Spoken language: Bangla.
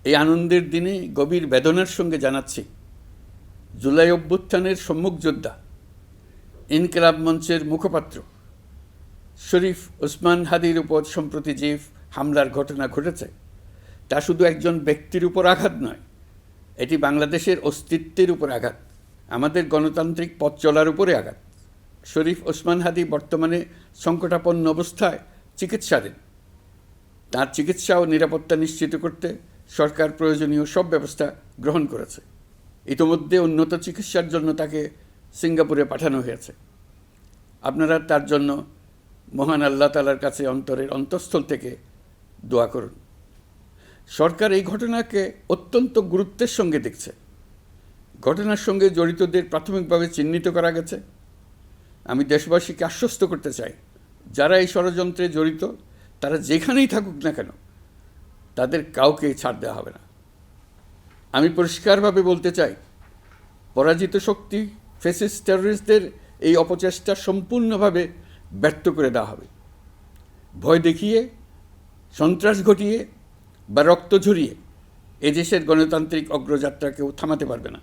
এই আনন্দের দিনে গভীর বেদনার সঙ্গে জানাচ্ছি, জুলাই অভ্যুত্থানের সম্মুখ যোদ্ধা, ইনকিলাব মঞ্চের মুখপাত্র শরীফ ওসমান হাদির উপর সম্প্রতি যে হামলার ঘটনা ঘটেছে, তা শুধু একজন ব্যক্তির উপর আঘাত নয়, এটি বাংলাদেশের অস্তিত্বের উপর আঘাত, আমাদের গণতান্ত্রিক পথ চলার উপরে আঘাত। শরীফ ওসমান হাদি বর্তমানে সংকটাপন্ন অবস্থায় চিকিৎসাধীন। তার চিকিৎসা ও নিরাপত্তা নিশ্চিত করতে সরকার প্রয়োজনীয় সব ব্যবস্থা গ্রহণ করেছে। ইতোমধ্যে উন্নত চিকিৎসার জন্য তাকে সিঙ্গাপুরে পাঠানো হয়েছে। আপনারা তার জন্য মহান আল্লাহ তাআলার কাছে অন্তরের অন্তঃস্থল থেকে দোয়া করুন। সরকার এই ঘটনাকে অত্যন্ত গুরুত্বের সঙ্গে দেখছে। ঘটনার সঙ্গে জড়িতদের প্রাথমিকভাবে চিহ্নিত করা গেছে। আমি দেশবাসীকে আশ্বস্ত করতে চাই, যারা এই ষড়যন্ত্রে জড়িত তারা যেখানেই থাকুক না কেন, তাদের কাউকে ছাড় দেওয়া হবে না। আমি পরিষ্কারভাবে বলতে চাই, পরাজিত শক্তি ফ্যাসিস্ট টেররিস্টদের এই অপচেষ্টা সম্পূর্ণভাবে ব্যর্থ করে দেওয়া হবে। ভয় দেখিয়ে, সন্ত্রাস ঘটিয়ে বা রক্ত ঝরিয়ে এদেশের গণতান্ত্রিক অগ্রযাত্রা কেউ থামাতে পারবে না।